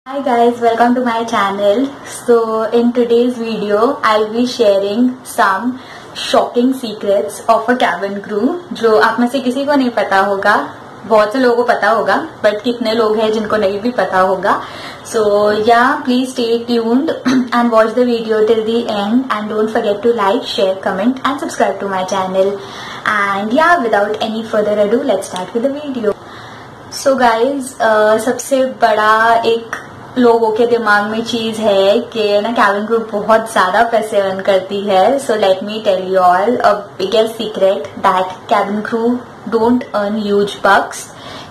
Hi guys, welcome to my channel. So in today's video, I'll be sharing some shocking secrets of a cabin crew जो आप में से किसी को नहीं पता होगा, बहुत से लोगों को पता होगा, but कितने लोग हैं जिनको नहीं भी पता होगा. So yeah, please stay tuned and watch the video till the end and don't forget to like, share, comment and subscribe to my channel. And yeah, without any further ado, let's start with the video. So guys, सबसे बड़ा एक लोगों के दिमाग में चीज है कि ना कैबिन क्रू बहुत ज्यादा पैसे अर्न करती है. So let me tell you all a biggest secret that cabin crew don't earn huge bucks.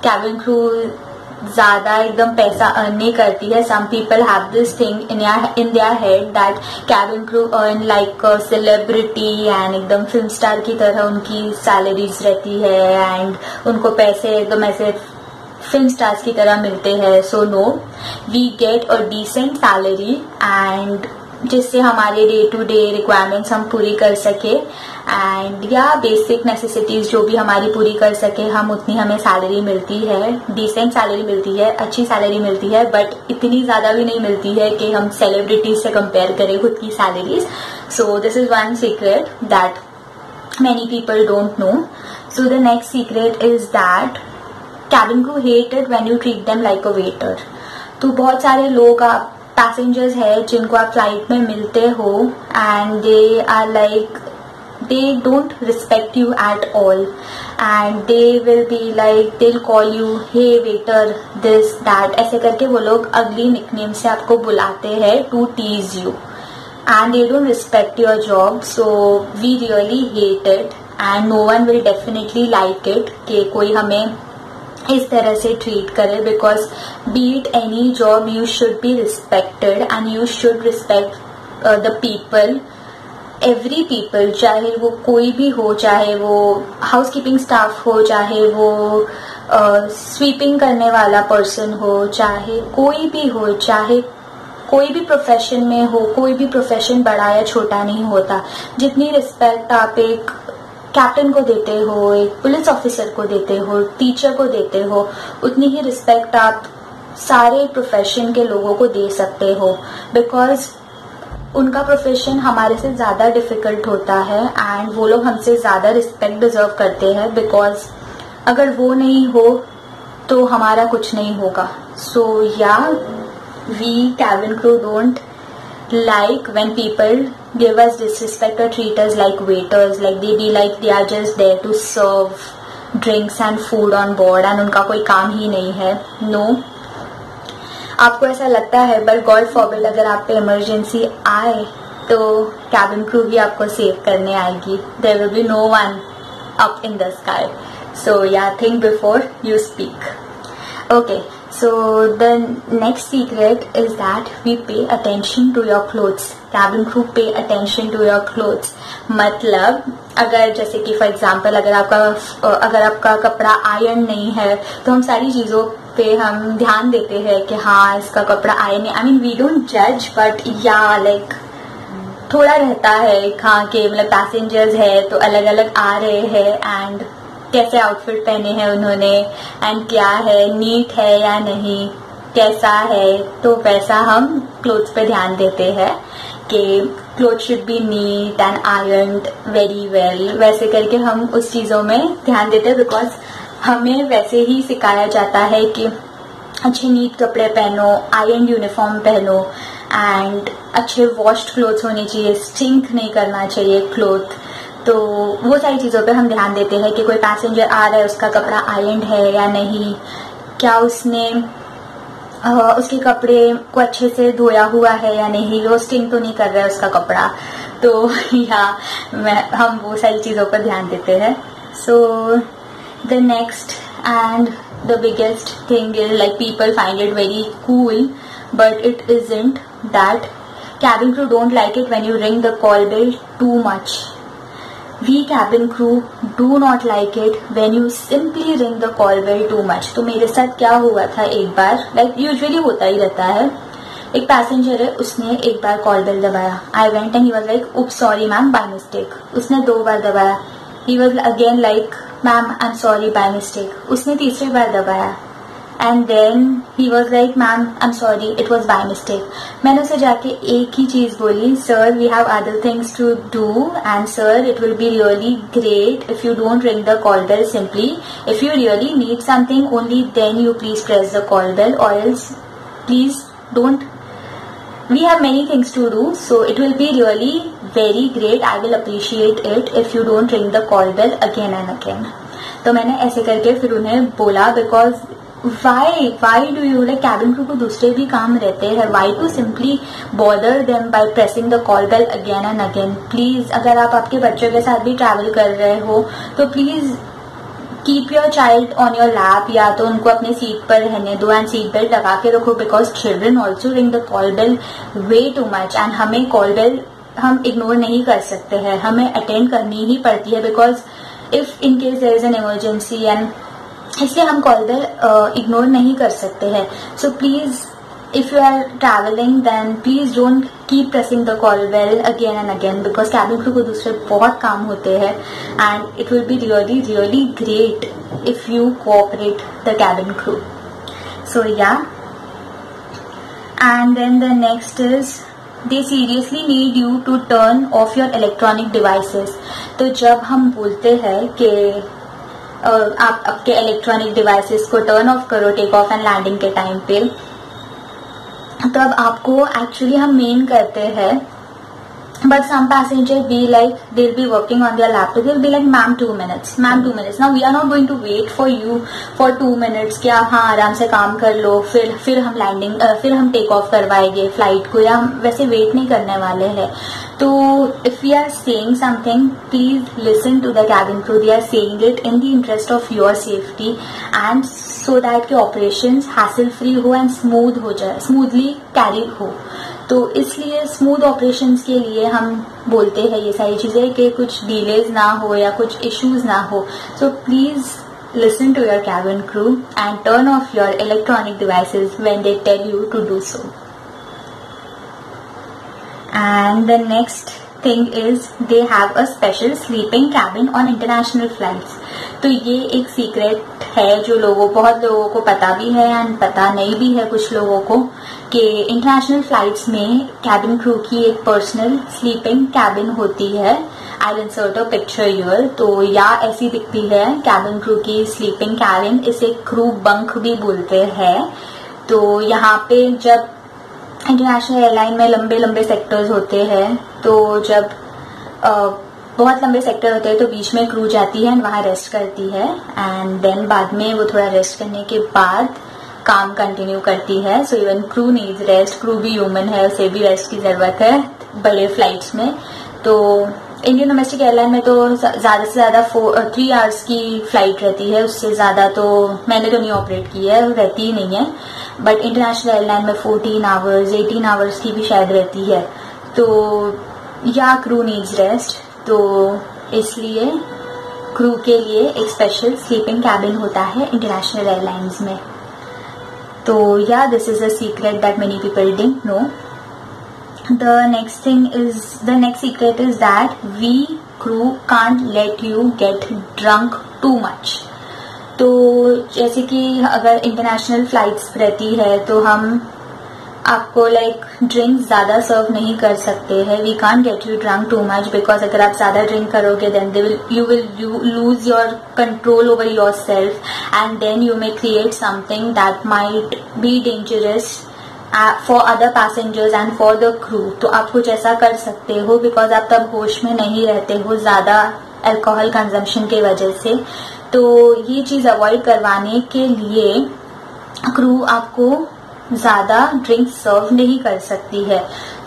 Cabin crew ज्यादा एकदम पैसा अर्न नहीं करती है. Some people have this thing in their head that cabin crew earn like celebrity and एकदम film star की तरह उनकी सैलरीज रहती है एंड उनको पैसे एकदम ऐसे फिल्म स्टार्स की तरह मिलते हैं. So no, we get a decent salary and जिससे हमारे डे टू डे रिक्वायरमेंट्स हम पूरी कर सके एंड या बेसिक नेसेसिटीज जो भी हमारी पूरी कर सके, हम उतनी हमें सैलरी मिलती है. डिसेंट सैलरी मिलती है, अच्छी सैलरी मिलती है, बट इतनी ज्यादा भी नहीं मिलती है कि हम सेलिब्रिटीज से कंपेयर करें खुद की salaries. So this is one secret that many people don't know. So the next secret is that cabin crew hate it when you treat them like a waiter. तो बहुत सारे लोग आप पैसेंजर्स है जिनको आप फ्लाइट में मिलते हो and they are like they don't respect you at all and they will be like they'll call you hey waiter this that ऐसे करके वो लोग अगली निकनेम से आपको बुलाते हैं to tease you and they don't respect your job. So we really hate it and no one will definitely like it कि कोई हमें इस तरह से ट्रीट करे. Because B it any job you should be respected and you should respect the people, every people, चाहे वो कोई भी हो, चाहे वो हाउस कीपिंग स्टाफ हो, चाहे वो स्वीपिंग करने वाला पर्सन हो, चाहे कोई भी हो, चाहे कोई भी प्रोफेशन में हो. कोई भी प्रोफेशन बड़ा या छोटा नहीं होता. जितनी रिस्पेक्ट आप एक कैप्टन को देते हो, एक पुलिस ऑफिसर को देते हो, टीचर को देते हो, उतनी ही रिस्पेक्ट आप सारे प्रोफेशन के लोगों को दे सकते हो. बिकॉज उनका प्रोफेशन हमारे से ज्यादा डिफिकल्ट होता है एंड वो लोग हमसे ज्यादा रिस्पेक्ट डिजर्व करते हैं. बिकॉज अगर वो नहीं हो तो हमारा कुछ नहीं होगा. So yeah, we cabin crew don't like when people give us disrespect or treat us like waiters, like they be like they are just there to serve drinks and food on board and उनका कोई काम ही नहीं है. No, आपको ऐसा लगता है, but God forbid अगर आप पे इमरजेंसी आए तो कैबिन क्रू भी आपको सेव करने आएगी. There will be no one up in the sky. So yeah, think before you speak. Okay. So the next secret is that we pay attention to your clothes. Cabin crew pay attention to your clothes. मतलब अगर जैसे कि for example अगर आपका कपड़ा iron नहीं है तो हम सारी चीजों पे हम ध्यान देते हैं कि हाँ इसका कपड़ा आयरन है. आई मीन वी डोंट जज बट या लाइक थोड़ा रहता है हाँ कि मतलब पैसेंजर्स है तो अलग अलग आ रहे हैं एंड कैसे आउटफिट पहने हैं उन्होंने एंड क्या है, नीट है या नहीं, कैसा है, तो वैसा हम क्लोथ्स पे ध्यान देते हैं कि cloth should be neat and ironed very well. वैसे करके हम उस चीजों में ध्यान देते हैं बिकॉज हमें वैसे ही सिखाया जाता है कि अच्छे नीट कपड़े पहनो, आयरन यूनिफॉर्म पहनो एंड अच्छे वॉश्ड क्लोथ्स होने चाहिए, स्टिंक नहीं करना चाहिए क्लोथ. तो वो सारी चीजों पे हम ध्यान देते हैं कि कोई पैसेंजर आ रहा है उसका कपड़ा आयरन है या नहीं, क्या उसने उसके कपड़े को अच्छे से धोया हुआ है या नहीं, वो स्टिंग तो नहीं कर रहा है उसका कपड़ा. तो या हम वो सारी चीजों पर ध्यान देते हैं. So the next and the biggest thing is like people find it very cool but it isn't that cabin crew don't like it when you ring the call bell too much. We cabin crew do not like it when you simply ring the call bell too much. तो मेरे साथ क्या हुआ था एक बार, like usually होता ही रहता है, एक पैसेंजर है उसने एक बार कॉल बेल दबाया. I went and he was like oops sorry ma'am by mistake. उसने 2 बार दबाया. He was again like ma'am I am sorry by mistake. उसने तीसरी बार दबाया and then he was like ma'am I am sorry it was by mistake. मैंने उसे जाके एक ही चीज बोली, sir we have other things to do and sir it will be really great if you don't ring the call bell. Simply if you really need something only then you please press the call bell or else please don't. We have many things to do, so it will be really very great. I will appreciate it if you don't ring the call bell again and again. तो मैंने ऐसे करके फिर उन्हें बोला, because why do you, like cabin crew को दूसरे भी काम रहते हैं, why to simply bother them by pressing the call bell again and again. Please अगर आप आपके बच्चों के साथ भी ट्रैवल कर रहे हो तो please keep your child on your lap, या तो उनको अपने सीट पर रहने दो एंड सीट बेल्ट लगा के रखो, because children also ring the call bell way too much and हमें कॉल बेल हम इग्नोर नहीं कर सकते हैं, हमें अटेंड करनी ही पड़ती है, because if in case there is an emergency and इसलिए हम कॉल बेल इग्नोर नहीं कर सकते हैं. So please if you are traveling then please don't keep pressing the call bell again and again, because cabin crew को दूसरे बहुत काम होते हैं and it will be really great if you cooperate the cabin crew. So yeah, and then the next is they seriously need you to turn off your electronic devices. तो जब हम बोलते हैं कि आप आपके इलेक्ट्रॉनिक डिवाइसेस को turn off करो टेक ऑफ एंड लैंडिंग के टाइम पे, तो अब आपको एक्चुअली हम मेन करते हैं, but some passenger be like they'll be working on their laptop, they'll be like ma'am 2 minutes. Now we are not going to wait for you for 2 minutes कि आप हाँ आराम से काम कर लो, फिर हम लैंडिंग फिर हम टेक ऑफ करवाएंगे फ्लाइट को, या हम वैसे वेट नहीं करने वाले हैं. तो if we are saying something, please listen to the cabin crew. They are saying it in the interest of your safety and so that के operations hassle free हो and smooth हो जाए, smoothly carried हो. तो इसलिए smooth operations के लिए हम बोलते हैं ये सारी चीजें कि कुछ डिलेज ना हो या कुछ इश्यूज ना हो. So please listen to your cabin crew and turn off your electronic devices when they tell you to do so. And the next thing is they have a special sleeping cabin on international flights. तो ये एक secret है जो बहुत लोगों को पता भी है एंड पता नहीं भी है कुछ लोगों को, कि इंटरनेशनल फ्लाइट्स में कैबिन क्रू की एक पर्सनल स्लीपिंग कैबिन होती है. I will insert a picture here. तो या ऐसी दिखती है कैबिन क्रू की स्लीपिंग कैबिन. इसे क्रू बंक भी बोलते हैं. तो यहाँ पे जब इंटरनेशनल एयरलाइन में लंबे लंबे सेक्टर्स होते हैं, तो जब बहुत लंबे सेक्टर होते हैं तो बीच में क्रू जाती है एंड वहां रेस्ट करती है एंड देन बाद में वो थोड़ा रेस्ट करने के बाद काम कंटिन्यू करती है. So even crew needs rest. Crew भी ह्यूमन है, उसे भी रेस्ट की जरूरत है बड़े फ्लाइट्स में. तो इंडियन डोमेस्टिक एयरलाइन में तो ज्यादा से ज्यादा 3 आवर्स की फ्लाइट रहती है, उससे ज्यादा तो मैंने तो नहीं ऑपरेट की है, रहती ही नहीं है. बट इंटरनेशनल एयरलाइन में 14 आवर्स 18 आवर्स की भी शायद रहती है. तो या क्रू नीड्स रेस्ट, तो इसलिए क्रू के लिए एक स्पेशल स्लीपिंग कैबिन होता है इंटरनेशनल एयरलाइंस में. तो या this is a secret that many people didn't no. The next secret is that we crew can't let you get drunk too much. तो जैसे कि अगर इंटरनेशनल फ्लाइट्स रहती है तो हम आपको ड्रिंक ज्यादा सर्व नहीं कर सकते हैं. We can't get you drunk too much, because अगर आप ज्यादा ड्रिंक करोगे then you will lose your control over your self and then you may create something that might be dangerous for other passengers and for the crew. तो आप कुछ ऐसा कर सकते हो बिकॉज आप तब होश में नहीं रहते हो ज्यादा अल्कोहल कंजम्पशन की वजह से. तो ये चीज अवॉइड करवाने के लिए क्रू आपको ज्यादा ड्रिंक सर्व नहीं कर सकती है.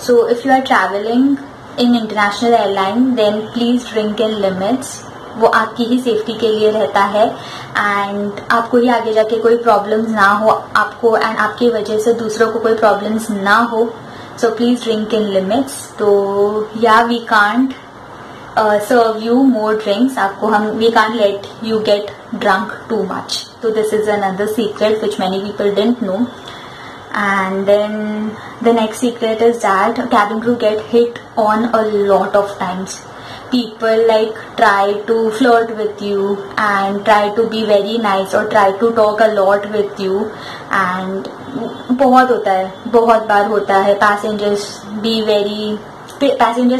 So if you are travelling in international airline then please drink in limits. वो आपकी ही सेफ्टी के लिए रहता है एंड आपको ही आगे जाके कोई प्रॉब्लम्स ना हो आपको एंड आपकी वजह से दूसरों को कोई प्रॉब्लम्स ना हो. So please drink in limits. तो yeah we can't serve you more drinks. We can't let you get drunk too much. तो this is another secret which many people didn't know. And then the next secret is that cabin crew get hit on a lot of times. people like try to flirt with you and try to be very nice or try to talk a lot with you, and बहुत होता है, बहुत बार होता है passengers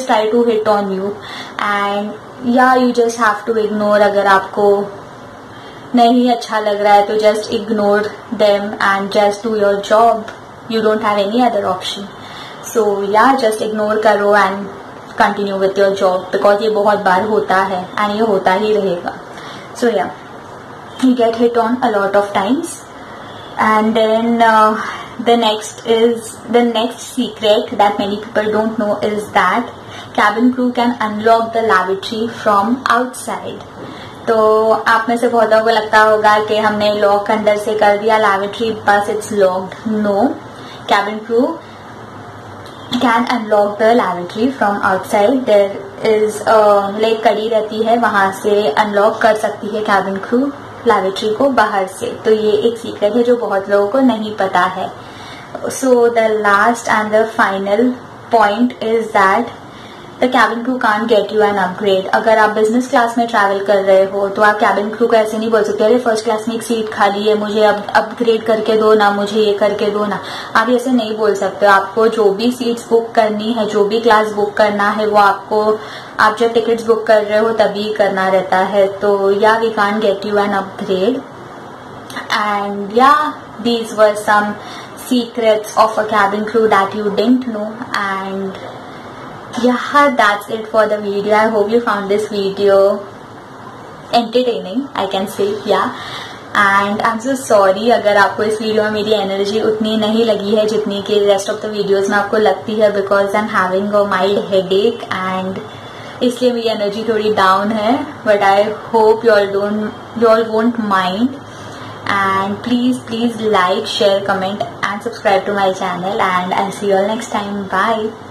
try to hit on you, and yeah, you just have to ignore. अगर आपको नहीं अच्छा लग रहा है तो just ignore them and just do your job. You don't have any other option. So yeah, just ignore करो and continue with your job, because ये बहुत बार होता है and ये होता ही रहेगा. So yeah, you get hit on a lot of times. And then the next secret that many people don't know is that cabin crew can unlock the lavatory from outside. तो आप में से बहुतों को लगता होगा कि हमने लॉक अंदर से कर दिया lavatory, बस it's locked. No, cabin crew can unlock the lavatory from outside. There is like कड़ी रहती है, वहां से unlock कर सकती है cabin crew lavatory को बाहर से. तो ये एक सीक्रेट है जो बहुत लोगों को नहीं पता है. So the last and the final point is that the cabin crew can't get you an upgrade. अगर आप बिजनेस क्लास में ट्रैवल कर रहे हो तो आप cabin crew को ऐसे नहीं बोल सकते, अरे फर्स्ट क्लास में एक सीट खाली है, मुझे अब अपग्रेड करके दो ना, मुझे ये करके दो ना. आप ऐसे नहीं बोल सकते. आपको जो भी सीट्स बुक करनी है, जो भी क्लास बुक करना है, वो आप जब टिकट्स बुक कर रहे हो तभी करना रहता है. तो yeah we can't get you an upgrade. And yeah these were some secrets of a cabin crew that you didn't know. And yeah, that's it for the video. I hope you found this video entertaining, I can say. Yeah, and I'm so sorry अगर आपको इस video में मेरी energy उतनी नहीं लगी है जितनी कि रेस्ट ऑफ द वीडियोज में आपको लगती है, because I am having a mild headache and इसलिए मेरी एनर्जी थोड़ी डाउन है. But I hope you all won't mind. And please like, share, comment and subscribe to my channel, and I'll see you all next time. Bye.